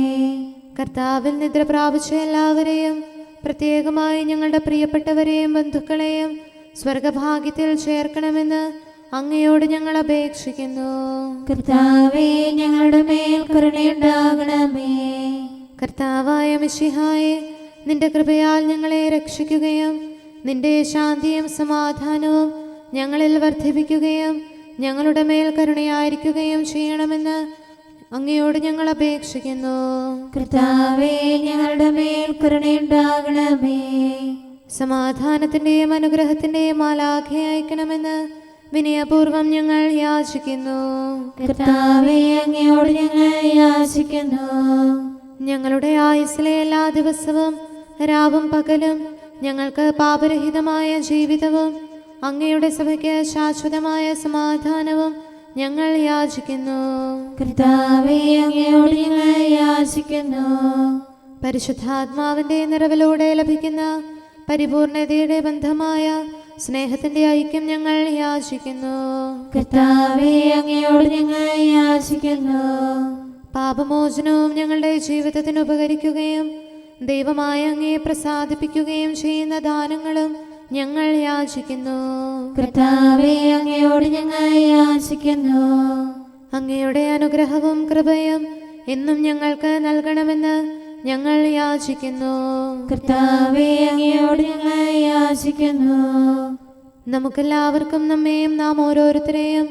കർത്താവിൽ നിദ്ര പ്രാപിച്ച എല്ലാവരെയും പ്രത്യേകമായി ഞങ്ങളുടെ പ്രിയപ്പെട്ടവരെയും ബന്ധുക്കളെയും സ്വർഗഭാഗ്യത്തിൽ ചേർക്കണമെന്ന് അങ്ങയോട് ഞങ്ങൾ അപേക്ഷിക്കുന്നു. കർത്താവേ ഞങ്ങളുടെ മേൽ കരുണയുണ്ടാകണമേ. കർത്താവായ മിശിഹായെ, നിന്റെ കൃപയാൽ ഞങ്ങളെ രക്ഷിക്കുകയും നിന്റെ ശാന്തിയും സമാധാനവും ഞങ്ങളിൽ വർദ്ധിപ്പിക്കുകയും ഞങ്ങളുടെ മേൽ കരുണയായിരിക്കുകയും ചെയ്യണമെന്ന് അങ്ങയോട് ഞങ്ങൾ അപേക്ഷിക്കുന്നു. കർത്താവേ ഞങ്ങളുടെ മേൽ കരുണയുണ്ടാകണമേ. സമാധാനത്തിന്റെയും അനുഗ്രഹത്തിന്റെയും മാലാഖയെ അയക്കണമെന്ന് വിനയപൂർവം ഞങ്ങൾ യാചിക്കുന്നു. കർത്താവേ അങ്ങയോട് ഞങ്ങൾ യാചിക്കുന്നു. ഞങ്ങളുടെ ആയുസ്സിലെ എല്ലാ ദിവസവും രാവും പകലും ഞങ്ങൾക്ക് പാപരഹിതമായ ജീവിതവും അങ്ങയുടെ സഭയ്ക്ക് ശാശ്വതമായ സമാധാനവും ഞങ്ങൾ യാചിക്കുന്നു. കർത്താവേ അങ്ങയോട് ഞങ്ങൾ യാചിക്കുന്നു. പരിശുദ്ധാത്മാവിന്റെ നിറവിലൂടെ ലഭിക്കുന്ന പരിപൂർണതയുടെ ബന്ധമായ സ്നേഹത്തിന്റെ ഐക്യം ഞങ്ങൾ യാചിക്കുന്നു. കർത്താവേ, അങ്ങയോട് ഞങ്ങൾ യാചിക്കുന്നു. പാപമോചനവും ഞങ്ങളുടെ ജീവിതത്തിന് ഉപകരിക്കുകയും ദൈവമായ അങ്ങയെ പ്രസാദിപ്പിക്കുകയും ചെയ്യുന്ന ദാനങ്ങളും ഞങ്ങൾ യാചിക്കുന്നു. കർത്താവേ, അങ്ങയോട് ഞങ്ങൾ യാചിക്കുന്നു. അങ്ങയുടെ അനുഗ്രഹവും കൃപയും എന്നും ഞങ്ങൾക്ക് നൽകണമെന്ന് ഞങ്ങൾ യാചിക്കുന്നു. കർത്താവേ, അങ്ങയോട് ഞങ്ങൾ യാചിക്കുന്നു. നമുക്കെല്ലാവർക്കും നമ്മെയും നാം ഓരോരുത്തരെയും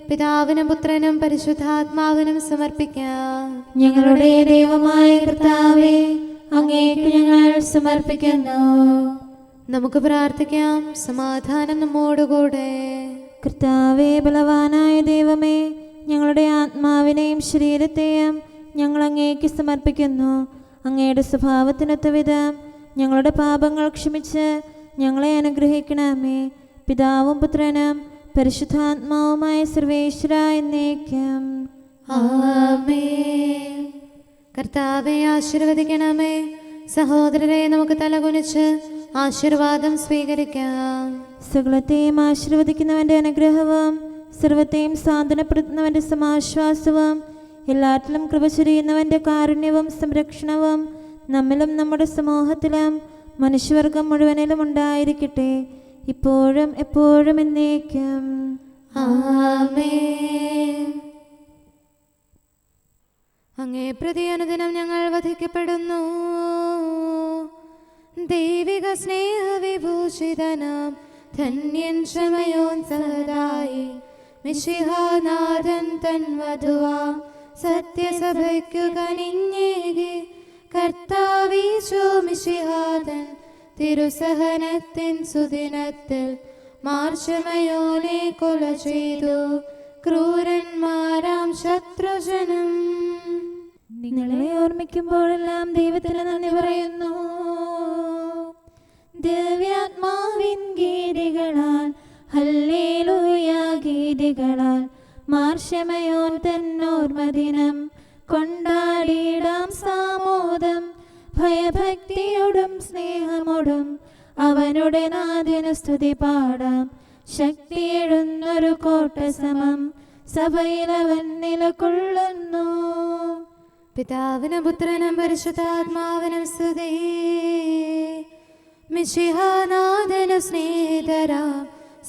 പിതാവിനും പുത്രനും പരിശുദ്ധാത്മാവിനും സമർപ്പിക്കാം. ഞങ്ങളുടെ ദൈവമായ കർത്താവേ, അങ്ങേക്ക് ഞങ്ങൾ സമർപ്പിക്കുന്നു. നമുക്ക് പ്രാർത്ഥിക്കാം. സമാധാനം നമ്മോടുകൂടെ. കർത്താവേ, ബലവാനായ ദൈവമേ, ഞങ്ങളുടെ ആത്മാവിനെയും ശരീരത്തെയും ഞങ്ങൾ അങ്ങേക്ക് സമർപ്പിക്കുന്നു. അങ്ങയുടെ സ്വഭാവത്തിനൊത്ത വിധം ഞങ്ങളുടെ പാപങ്ങൾ ക്ഷമിച്ച് ഞങ്ങളെ അനുഗ്രഹിക്കണമേ. പിതാവും പുത്രനും പരിശുദ്ധാത്മാവുമായ സർവേശ്വര എന്നേക്കും ആമേൻ. കർത്താവെ ആശീർവദിക്കണമേ. സഹോദരരെ, നമുക്ക് തലകുനിച്ച് ആശീർവാദം സ്വീകരിക്കാം. സകലത്തെയും ആശീർവദിക്കുന്നവന്റെ അനുഗ്രഹവും സർവത്തെയും സാന്ത്വനപ്പെടുത്തുന്നവന്റെ സമാശ്വാസവും എല്ലാറ്റിലും കൃപ ചൊരിയുന്നവന്റെ കാരുണ്യവും സംരക്ഷണവും നമ്മിലും നമ്മുടെ സമൂഹത്തിലും മനുഷ്യവർഗം മുഴുവനിലും ഉണ്ടായിരിക്കട്ടെ, ഇപ്പോഴും എപ്പോഴും എന്നേക്കും ആമേൻ. അങ്ങേ പ്രതി അനുദിനം ഞങ്ങൾ വധിക്കപ്പെടുന്നു. ദൈവിക സ്നേഹവിഭൂഷിതനാം ധന്യൻ ക്ഷമയോൻ സഹദായി മിശിഹാനാഥൻ തൻ വധുവാം സത്യസഭയ്ക്കു കനിഞ്ഞേകി കർത്താവീശോ മിശിഹാതൻ തിരുസഹനത്തിൻ സുദിനത്തിൽ മാർശമയോനെ കൊല ചെയ്തു ക്രൂരന്മാരാം ശത്രുജനം. നിങ്ങളെ ഓർമ്മിക്കുമ്പോഴെല്ലാം ദൈവത്തിന് നന്ദി പറയുന്നു. ദിവ്യാത്മാവിൻ ഗീതികളാൽ ഹല്ലേലൂയ ഗീതികളാൽ മാർശമയോൻ തന്നോർമദിനം കൊണ്ടാടിയിടാം സാമോദം. ഭയഭക്തിയോടും സ്നേഹമോടും അവനുടെ നാഥനു സ്തുതി പാടാം. ശക്തിയെഴുന്നൊരു കോട്ട സമം സഭയിലവൻ നിലകൊള്ളുന്നു. പിതാവിനും പുത്രനും പരിശുദ്ധാത്മാവിനും സ്തുതി. മിശിഹാനാഥനു സ്നേഹിതരാം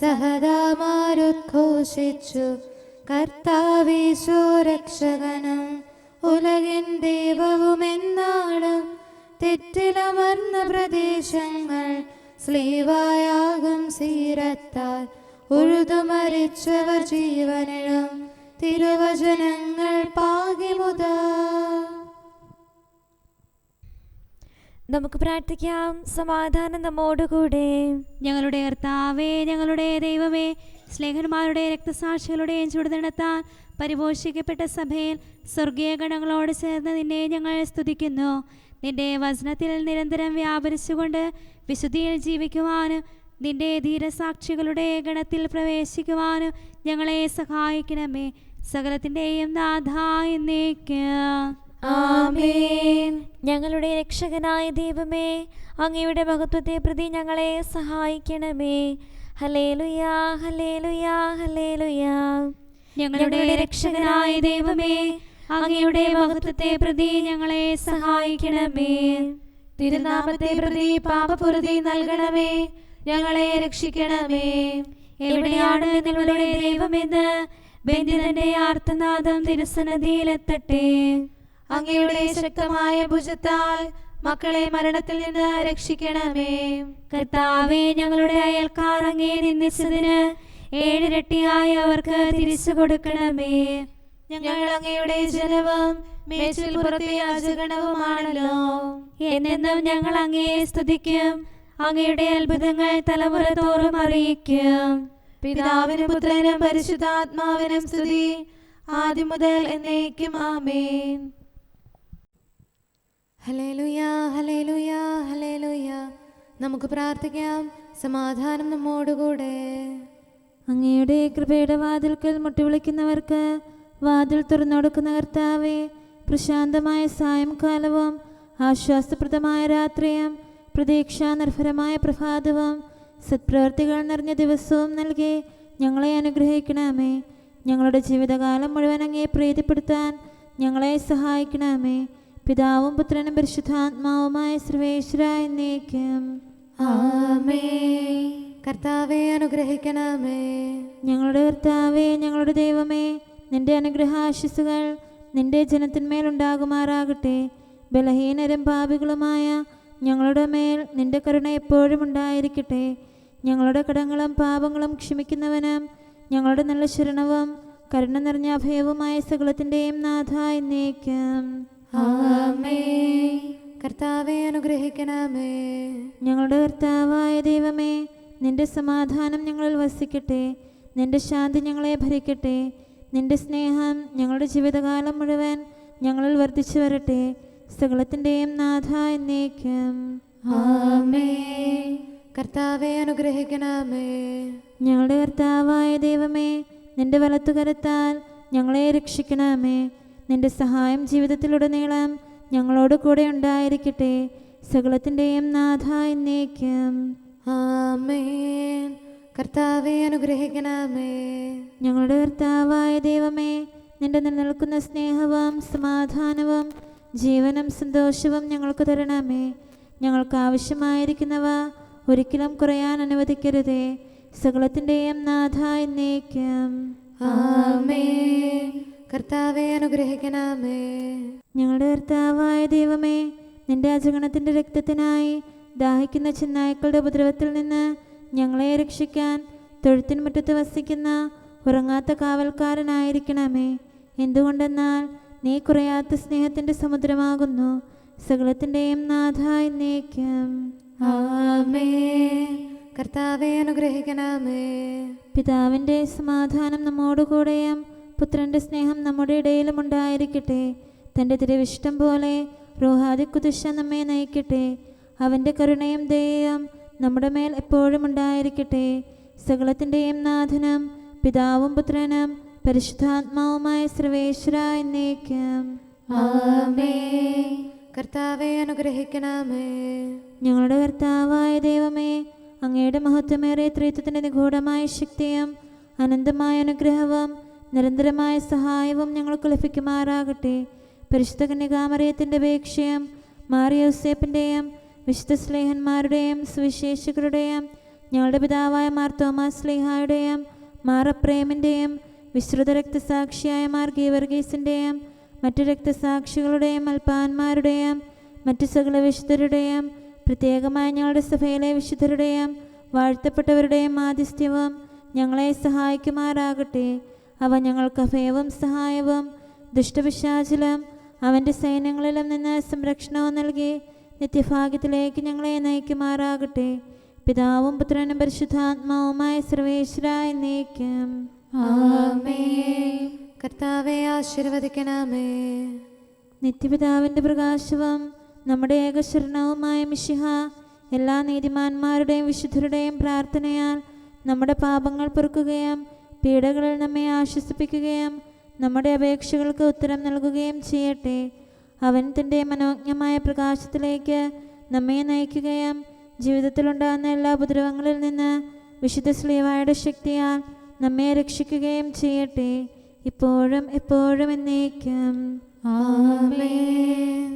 സഹദാമാരുദ്ഘോഷിച്ചു കർത്താവീശോ രക്ഷകനും ഉലകിൻ ദൈവവുമെന്നാളും. തെറ്റിലമർന്ന പ്രദേശങ്ങൾ സ്ലീവായാകും സീരത്താൽ ഉഴുതുമരിച്ചവർ ജീവനിലും തിരുവചനങ്ങൾ പാകിമുതാ. നമുക്ക് പ്രാർത്ഥിക്കാം. സമാധാനം നമ്മോടുകൂടെ. ഞങ്ങളുടെ കർത്താവേ, ഞങ്ങളുടെ ദൈവമേ, സ്നേഹന്മാരുടെ രക്തസാക്ഷികളുടെയും ചുടുതണത്താൽ പരിപോഷിക്കപ്പെട്ട സഭയിൽ സ്വർഗീയ ഗണങ്ങളോട് ചേർന്ന് നിന്നെ ഞങ്ങൾ സ്തുതിക്കുന്നു. നിന്റെ വചനത്തിൽ നിരന്തരം വ്യാപരിച്ചുകൊണ്ട് വിശുദ്ധിയിൽ ജീവിക്കുവാനും നിന്റെ ധീരസാക്ഷികളുടെ ഗണത്തിൽ പ്രവേശിക്കുവാനും ഞങ്ങളെ സഹായിക്കണമേ. സകലത്തിൻ്റെയും നാഥാ എന്നേക്കും ആമേൻ. ഞങ്ങളുടെ രക്ഷകനായ ദൈവമേ, അങ്ങയുടെ മഹത്വത്തെ പ്രതി ഞങ്ങളെ സഹായിക്കണമേ. ഹല്ലേലൂയാ, ഹല്ലേലൂയാ, ഹല്ലേലൂയാ. ഞങ്ങളുടെ രക്ഷകനായ ദൈവമേ, അങ്ങയുടെ മഹത്വത്തെ പ്രതി ഞങ്ങളെ സഹായിക്കണമേ. തിരുനാമത്തെ പ്രതി പാപപുരുതി നൽകണമേ, ഞങ്ങളെ രക്ഷിക്കണമേ. എവിടെയാണ് നിങ്ങളുടെ ദൈവമെന്ന് ബന്ധിതന്റെ ആർത്തനാദം തിരുസന്നിധിയിലെത്തട്ടെ. അങ്ങയുടെ ശക്തമായ ഭുജത്താൽ മക്കളെ മരണത്തിൽ നിന്ന് രക്ഷിക്കണമേ. കർത്താവേ, ഞങ്ങളുടെ അയൽക്കാർ അങ്ങേ നിന്ദിച്ചതിന് 7 ഇരട്ടിയായി അവർക്ക് തിരിച്ചു കൊടുക്കണമേ. ഞങ്ങൾ അങ്ങയുടെ ജനവും മേച്ചിൽ പുറത്തെ യാചകണവുമാണല്ലോ. എന്നെന്നും ഞങ്ങൾ അങ്ങയെ സ്തുതിക്കും. അങ്ങയുടെ അത്ഭുതങ്ങൾ തലമുറ തോറും അറിയിക്കും. പിതാവിനും പുത്രനും പരിശുദ്ധാത്മാവിനും സ്തുതി, ആദ്യം മുതൽ എന്നേക്കും ആമേൻ. ഹല്ലേലൂയാ, ഹല്ലേലൂയാ, ഹല്ലേലൂയാ. നമുക്ക് പ്രാർത്ഥിക്കാം. സമാധാനം നമ്മോടുകൂടെ. അങ്ങയുടെ കൃപയുടെ വാതിൽക്കൽ മുട്ടിവിളിക്കുന്നവർക്ക് വാതിൽ തുറന്നുകൊടുക്കുന്ന കർത്താവേ, പ്രശാന്തമായ സായംകാലവും ആശ്വാസപ്രദമായ രാത്രിയും പ്രതീക്ഷാനിർഭരമായ പ്രഭാതവും സത്പ്രവർത്തികൾ നിറഞ്ഞ ദിവസവും നൽകി ഞങ്ങളെ അനുഗ്രഹിക്കണമേ. ഞങ്ങളുടെ ജീവിതകാലം മുഴുവൻ അങ്ങേ പ്രീതിപ്പെടുത്താൻ ഞങ്ങളെ സഹായിക്കണമേ. പിതാവും പുത്രനും പരിശുദ്ധാത്മാവുമായ സർവേശ്വരായ എന്നേക്കും ആമേൻ. കർത്താവെ അനുഗ്രഹിക്കണമേ. ഞങ്ങളുടെ കർത്താവേ, ഞങ്ങളുടെ ദൈവമേ, നിന്റെ അനുഗ്രഹാശിസുകൾ നിന്റെ ജനത്തിന്മേലുണ്ടാകുമാറാകട്ടെ. ബലഹീനരും പാപികളുമായ ഞങ്ങളുടെ മേൽ നിന്റെ കരുണ എപ്പോഴും ഉണ്ടായിരിക്കട്ടെ. ഞങ്ങളുടെ കടങ്ങളും പാപങ്ങളും ക്ഷമിക്കുന്നവനും ഞങ്ങളുടെ നല്ല ശരണവും കരുണ നിറഞ്ഞ അഭയവുമായ സകലത്തിൻ്റെയും നാഥ എന്നേക്കും ആമേൻ. കർത്താവെ അനുഗ്രഹിക്കണമേ. ഞങ്ങളുടെ കർത്താവായ ദൈവമേ, നിന്റെ സമാധാനം ഞങ്ങളിൽ വസിക്കട്ടെ. നിന്റെ ശാന്തി ഞങ്ങളെ ഭരിക്കട്ടെ. നിന്റെ സ്നേഹം ഞങ്ങളുടെ ജീവിതകാലം മുഴുവൻ ഞങ്ങളിൽ വർദ്ധിച്ചു വരട്ടെ. സകലത്തിൻ്റെയും നാഥ എന്നേക്കും ആമേൻ. കർത്താവെ അനുഗ്രഹിക്കണമേ. ഞങ്ങളുടെ കർത്താവായ ദൈവമേ, നിന്റെ വലത്തുകരത്താൽ ഞങ്ങളെ രക്ഷിക്കണമേ. നിന്റെ സഹായം ജീവിതത്തിലുടനീളം ഞങ്ങളോട് കൂടെ ഉണ്ടായിരിക്കട്ടെ. സകലത്തിൻ്റെയും നാഥ എന്നേക്കും ആമേൻ. കർത്താവെ അനുഗ്രഹിക്കണമേ. ഞങ്ങളുടെ കർത്താവായ ദൈവമേ, നിന്റെ നിലനിൽക്കുന്ന സ്നേഹവും സമാധാനവും ജീവനും സന്തോഷവും ഞങ്ങൾക്ക് തരണമേ. ഞങ്ങൾക്ക് ആവശ്യമായിരിക്കുന്നവ ഒരിക്കലും കുറയാൻ അനുവദിക്കരുതേ. സകലത്തിൻ്റെയും നാഥ എന്നേക്കും ആമേൻ. കർത്താവെ അനുഗ്രഹിക്കണമേ. ഞങ്ങളുടെ കർത്താവായ ദൈവമേ, നിന്റെ അജഗണത്തിൻ്റെ രക്തത്തിനായി ദാഹിക്കുന്ന ചെന്നായ്ക്കളുടെ ഉപദ്രവത്തിൽ നിന്ന് ഞങ്ങളെ രക്ഷിക്കാൻ തൊഴുത്തിൻ മുറ്റത്ത് വസിക്കുന്ന ഉറങ്ങാത്ത കാവൽക്കാരനായിരിക്കണമേ. എന്തുകൊണ്ടെന്നാൽ നീ കുറയാത്ത സ്നേഹത്തിൻ്റെ സമുദ്രമാകുന്നു. സകലത്തിൻ്റെയും നാഥ എന്നേക്കും ആമേൻ. കർത്താവെ അനുഗ്രഹിക്കണമേ. പിതാവിൻ്റെ സമാധാനം നമ്മോടുകൂടെയും പുത്രൻ്റെ സ്നേഹം നമ്മുടെ ഇടയിലും ഉണ്ടായിരിക്കട്ടെ. തൻ്റെ തിരുവിഷ്ടം പോലെ റൂഹാദിക്കുദിശ നമ്മെ നയിക്കട്ടെ. അവൻ്റെ കരുണയും ദയയും നമ്മുടെ മേൽ എപ്പോഴും ഉണ്ടായിരിക്കട്ടെ. സകലത്തിൻ്റെയും നാഥനും പിതാവും പുത്രനും പരിശുദ്ധാത്മാവുമായ സർവേശ്വര എന്നേക്കും ആമേൻ. കർത്താവെ അനുഗ്രഹിക്കണമേ. ഞങ്ങളുടെ കർത്താവായ ദൈവമേ, അങ്ങയുടെ മഹത്വമേറിയ ത്രിത്വത്തിൻ്റെ നിഗൂഢമായ ശക്തിയും അനന്തമായ അനുഗ്രഹവും നിരന്തരമായ സഹായവും ഞങ്ങൾക്ക് ലഭിക്കുമാറാകട്ടെ. പരിശുദ്ധ കന്യകാമറിയത്തിൻ്റെ അപേക്ഷയും മാറിയോസേപ്പിൻ്റെയും വിശുദ്ധ സ്ലേഹന്മാരുടെയും സുവിശേഷകരുടെയും ഞങ്ങളുടെ പിതാവായ മാർ തോമാസ് സ്ലീഹായുടെയും മാർ അപ്രേമിൻ്റെയും വിശ്രുത രക്തസാക്ഷിയായ മാർ ഗീവർഗീസിൻ്റെയും മറ്റു രക്തസാക്ഷികളുടെയും അൽപ്പാന്മാരുടെയും മറ്റു സകല വിശുദ്ധരുടെയും പ്രത്യേകമായ ഞങ്ങളുടെ സഭയിലെ വിശുദ്ധരുടെയും വാഴ്ത്തപ്പെട്ടവരുടെയും മാധ്യസ്ഥ്യവും ഞങ്ങളെ സഹായിക്കുമാറാകട്ടെ. അവ ഞങ്ങൾക്ക് അഭയവും സഹായവും ദുഷ്ടപിശാചിലും അവൻ്റെ സൈന്യങ്ങളിലും നിന്ന് സംരക്ഷണവും നൽകി നിത്യഭാഗ്യത്തിലേക്ക് ഞങ്ങളെ നയിക്കുമാറാകട്ടെ. പിതാവും പുത്രനും പരിശുദ്ധാത്മാവുമായ സർവേശ്വര എന്നേക്കും ആമേൻ. കർത്താവെ ആശീർവദിക്കണമേ. നിത്യപിതാവിൻ്റെ പ്രകാശവും നമ്മുടെ ഏകശരണവുമായ മിശിഹ എല്ലാ നീതിമാന്മാരുടെയും വിശുദ്ധരുടെയും പ്രാർത്ഥനയാൽ നമ്മുടെ പാപങ്ങൾ പൊറുക്കുകയും പീഡകളിൽ നമ്മെ ആശ്വസിപ്പിക്കുകയും നമ്മുടെ അപേക്ഷകൾക്ക് ഉത്തരം നൽകുകയും ചെയ്യട്ടെ. അവൻ തൻ്റെ മനോജ്ഞമായ പ്രകാശത്തിലേക്ക് നമ്മെ നയിക്കുകയും ജീവിതത്തിലുണ്ടാകുന്ന എല്ലാ ഉപദ്രവങ്ങളിൽ നിന്ന് വിശുദ്ധ ശ്ലീവായുടെ ശക്തിയാൽ നമ്മെ രക്ഷിക്കുകയും ചെയ്യട്ടെ. ഇപ്പോഴും എപ്പോഴും എന്നേക്കും ആമേൻ.